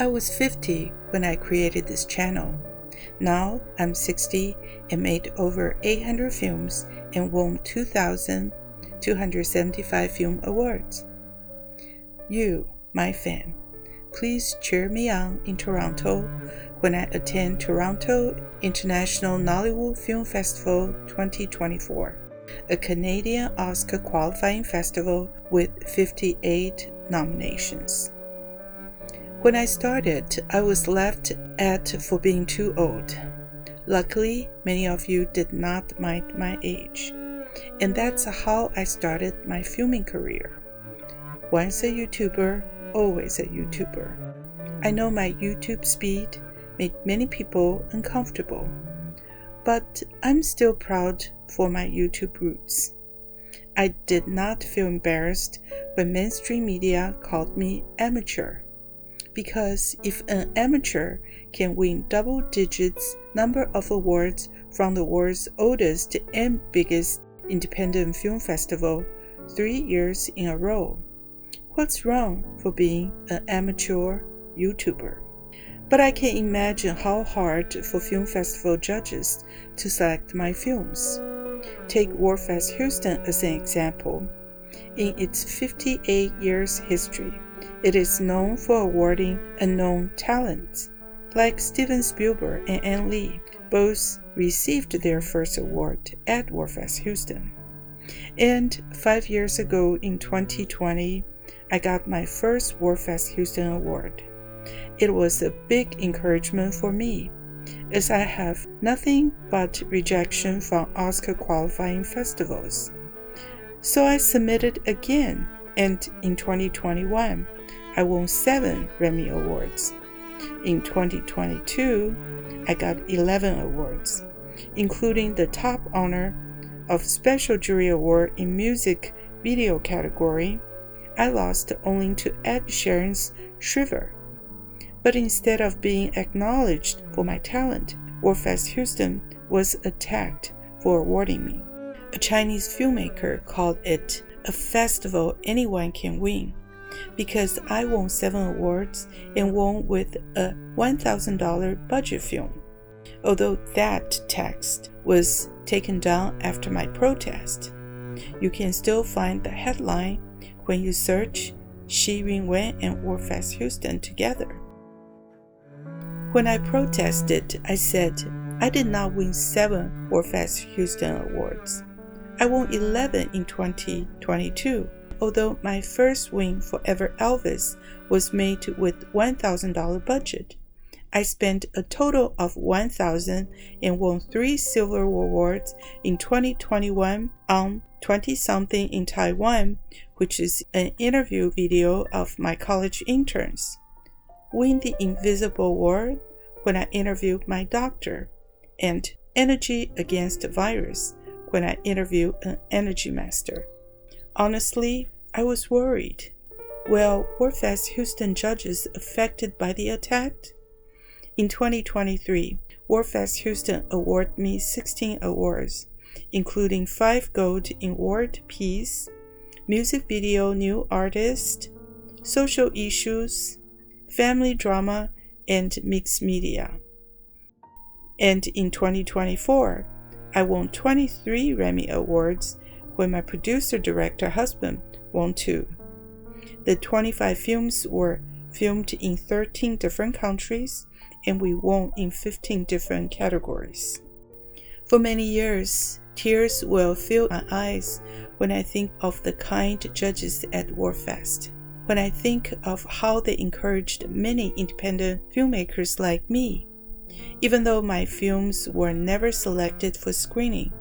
I was 50 when I created this channel. Now I'm 60 and made over 800 films and won 2,275 film awards. You, my fan, please cheer me on in Toronto when I attend Toronto International Nollywood Film Festival 2024, a Canadian Oscar qualifying festival with 58 nominations. When I started, I was laughed at for being too old. Luckily, many of you did not mind my age, and that's how I started my filming career. Once a YouTuber, always a YouTuber. I know my YouTube speed made many people uncomfortable, but I'm still proud for my YouTube roots. I did not feel embarrassed when mainstream media called me amateur, because if an amateur can win double digits number of awards from the world's oldest and biggest independent film festival 3 years in a row, what's wrong for being an amateur YouTuber? But I can imagine how hard for film festival judges to select my films. Take Warfest Houston as an example. In its 58 years history, it is known for awarding unknown talents, like Steven Spielberg and Ang Lee. Both received their first award at Warfest Houston. And 5 years ago in 2020, I got my first Warfest Houston award. It was a big encouragement for me, as I have nothing but rejection from Oscar qualifying festivals. So I submitted again, and in 2021, I won 7 Grammy Awards. In 2022, I got 11 awards, including the top honor of Special Jury Award in Music Video category. I lost only to Ed Sheeran's Shiver. But instead of being acknowledged for my talent, Warfest Houston was attacked for awarding me. A Chinese filmmaker called it a festival anyone can win, because I won 7 awards and won with a $1,000 budget film. Although that text was taken down after my protest, you can still find the headline when you search Xi Yunwen and Warfest Houston together. When I protested, I said I did not win 7 Warfest Houston awards. I won 11 in 2022, although my first win for Ever Elvis was made with $1,000 budget. I spent a total of $1,000 and won 3 silver awards in 2021 on 20-something in Taiwan, which is an interview video of my college interns. Win the Invisible Award when I interviewed my doctor, and Energy Against the Virus when I interviewed an energy master. Honestly, I was worried. Well, Warfest Houston judges affected by the attack? In 2023, Warfest Houston awarded me 16 awards, including 5 gold in World Peace, Music Video New Artist, Social Issues, Family Drama, and Mixed Media. And in 2024, I won 23 Grammy Awards when my producer-director husband won 2. The 25 films were filmed in 13 different countries, and we won in 15 different categories. For many years, tears will fill my eyes when I think of the kind judges at Warfest, when I think of how they encouraged many independent filmmakers like me. Even though my films were never selected for screening,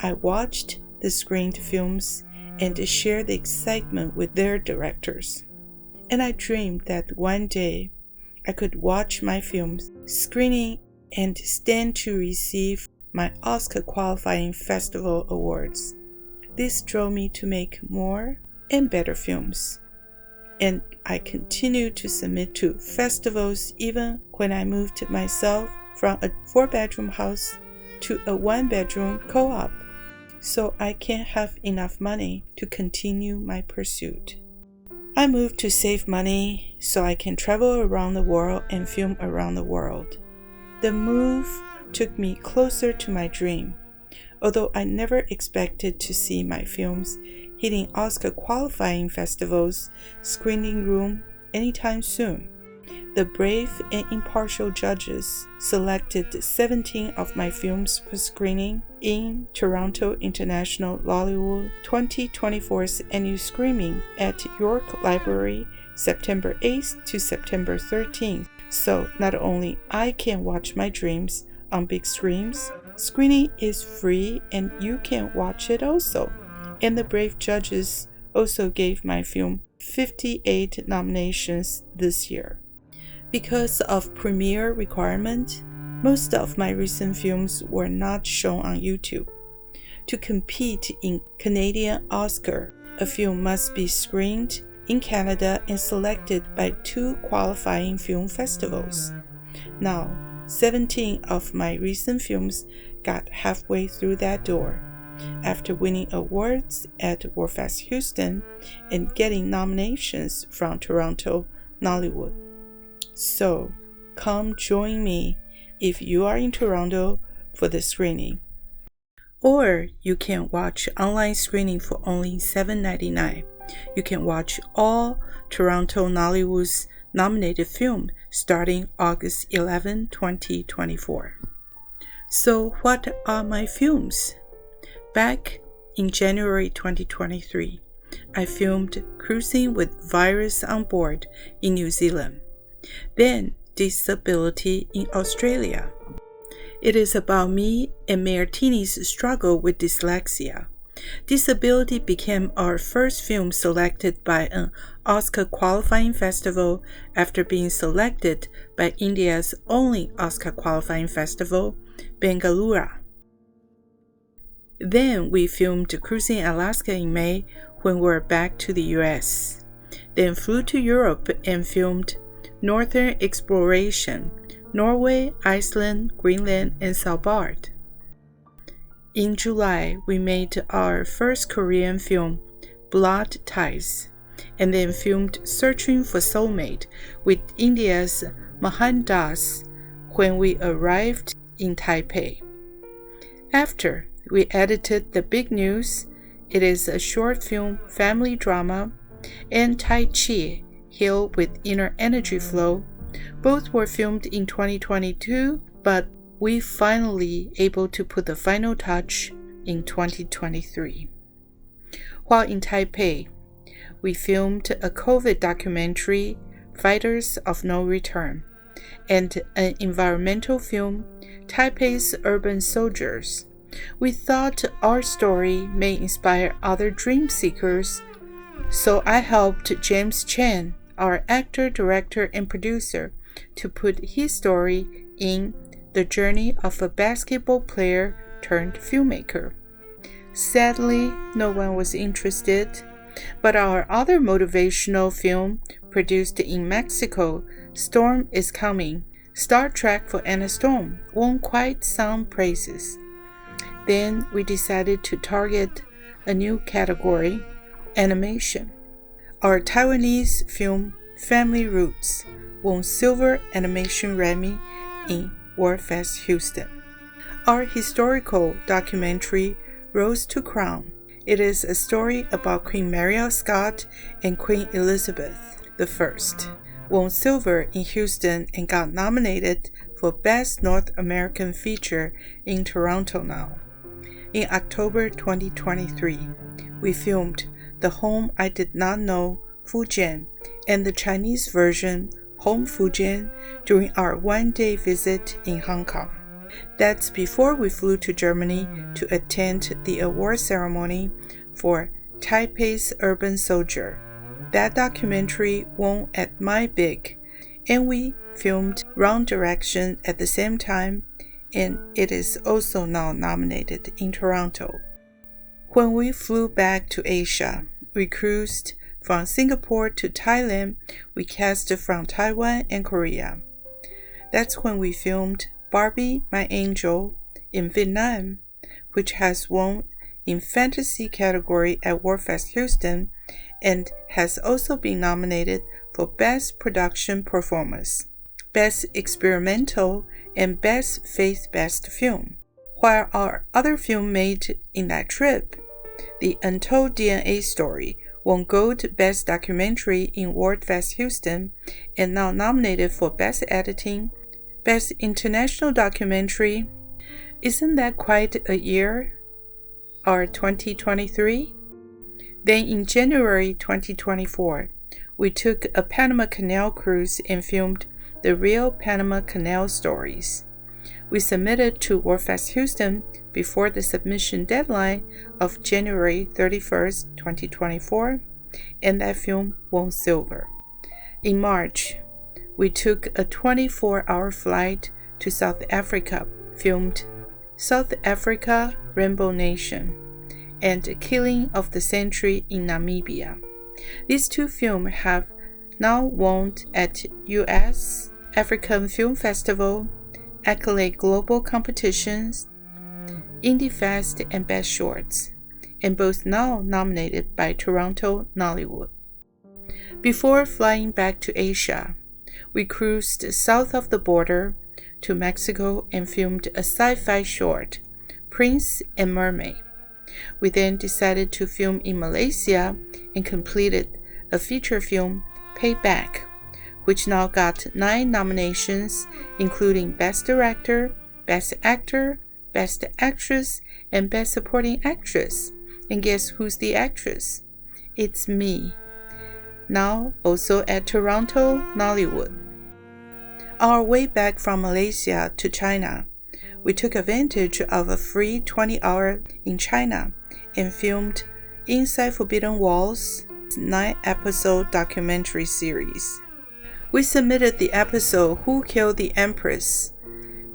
I watched the screened films and shared the excitement with their directors. And I dreamed that one day I could watch my films screening and stand to receive my Oscar qualifying festival awards. This drove me to make more and better films. And I continue to submit to festivals even when I moved myself from a 4-bedroom house to a 1-bedroom co-op, so I can have enough money to continue my pursuit. I moved to save money so I can travel around the world and film around the world. The move took me closer to my dream, although I never expected to see my films hitting Oscar qualifying festivals screening room anytime soon. The brave and impartial judges selected 17 of my films for screening in Toronto International Nollywood 2024's annual screening at York Library September 8th to September 13th. So not only I can watch my dreams on big screens, screening is free and you can watch it also. And the brave judges also gave my film 58 nominations this year. Because of premiere requirement, most of my recent films were not shown on YouTube. To compete in Canadian Oscar, a film must be screened in Canada and selected by 2 qualifying film festivals. Now, 17 of my recent films got halfway through that door, after winning awards at Warfest Houston and getting nominations from Toronto Nollywood. So, come join me if you are in Toronto for the screening. Or you can watch online screening for only $7.99. You can watch all Toronto Nollywood's nominated films starting August 11, 2024. So what are my films? Back in January 2023, I filmed Cruising with Virus on Board in New Zealand. Then Disability in Australia. It is about me and Martini's struggle with dyslexia. Disability became our first film selected by an Oscar qualifying festival after being selected by India's only Oscar qualifying festival, Bengaluru. Then we filmed Cruising Alaska in May when we were back to the US. Then flew to Europe and filmed Northern Exploration, Norway, Iceland, Greenland, and Svalbard. In July, we made our first Korean film, Blood Ties, and then filmed Searching for Soulmate with India's Mohan Das when we arrived in Taipei. After, we edited The Big News. It is a short film family drama, and Tai Chi, Heal with Inner Energy Flow. Both were filmed in 2022, but we finally able to put the final touch in 2023. While in Taipei, we filmed a COVID documentary, Fighters of No Return, and an environmental film, Taipei's Urban Soldiers. We thought our story may inspire other dream seekers, so I helped James Chen, our actor, director, and producer, to put his story in The Journey of a Basketball Player Turned Filmmaker. Sadly, no one was interested, but our other motivational film, produced in Mexico, Storm is Coming, Star Trek for Anna Storm, won quite some praises. Then we decided to target a new category, animation. Our Taiwanese film, Family Roots, won Silver Animation Emmy in Warfest Houston. Our historical documentary, Rose to Crown. It is a story about Queen Mary of Scots and Queen Elizabeth I. Won Silver in Houston and got nominated for Best North American Feature in Toronto now. In October 2023, we filmed The Home I Did Not Know, Fujian, and the Chinese version, Home Fujian, during our one-day visit in Hong Kong. That's before we flew to Germany to attend the award ceremony for Taipei's Urban Soldier. That documentary won at My Big, and we filmed Wrong Direction at the same time, and it is also now nominated in Toronto. When we flew back to Asia, we cruised from Singapore to Thailand. We cast from Taiwan and Korea. That's when we filmed Barbie, My Angel in Vietnam, which has won in Fantasy category at Warfest Houston and has also been nominated for Best Production Performance, Best Experimental, and Best Faith-Based Film. While our other film made in that trip, The Untold DNA Story, won Gold Best Documentary in Warfest Houston and now nominated for Best Editing, Best International Documentary. Isn't that quite a year? Our 2023? Then in January 2024, we took a Panama Canal cruise and filmed the real Panama Canal stories. We submitted to Warfest Houston before the submission deadline of January 31st, 2024, and that film won silver. In March, we took a 24-hour flight to South Africa, filmed South Africa, Rainbow Nation, and Killing of the Century in Namibia. These two films have now won at U.S. African Film Festival, Accolade Global Competitions, Indie Fest, and Best Shorts, and both now nominated by Int'l Nollywood. Before flying back to Asia, we cruised south of the border to Mexico and filmed a sci-fi short, Prince and Mermaid. We then decided to film in Malaysia and completed a feature film, Payback, which now got 9 nominations, including Best Director, Best Actor, Best Actress, and Best Supporting Actress. And guess who's the actress? It's me. Now also at Int'l Nollywood. On our way back from Malaysia to China, we took advantage of a free 20-hour in China and filmed Inside Forbidden Walls, 9-episode documentary series. We submitted the episode Who Killed the Empress,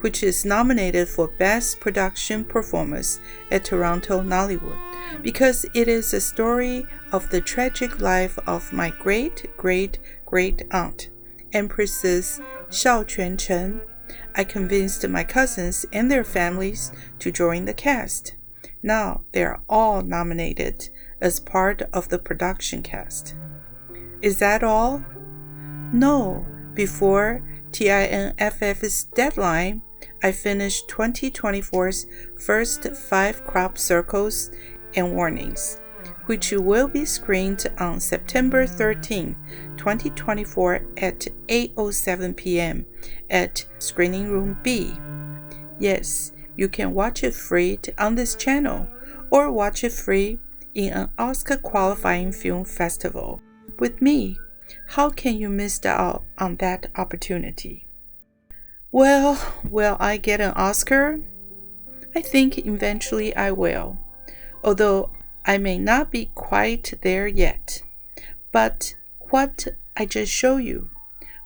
which is nominated for Best Production Performance at Int'l Nollywood, because it is a story of the tragic life of my great-great-great-aunt, Empress Shao Quan-Chen. I convinced my cousins and their families to join the cast. Now they are all nominated as part of the production cast. Is that all? No. Before TINFF's deadline, I finished 2024's first 5 crop circles and warnings, which will be screened on September 13, 2024 at 8:07 p.m. at Screening Room B. Yes, you can watch it free on this channel or watch it free in an Oscar-qualifying film festival with me. How can you miss out on that opportunity? Well, will I get an Oscar? I think eventually I will, although I may not be quite there yet. But what I just showed you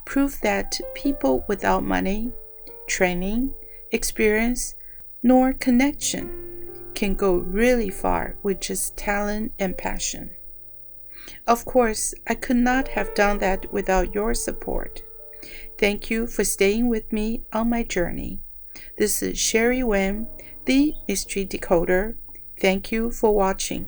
prove that people without money, training, experience, nor connection can go really far with just talent and passion. Of course, I could not have done that without your support. Thank you for staying with me on my journey. This is Sherry Wen, the Mysterydecoder. Thank you for watching.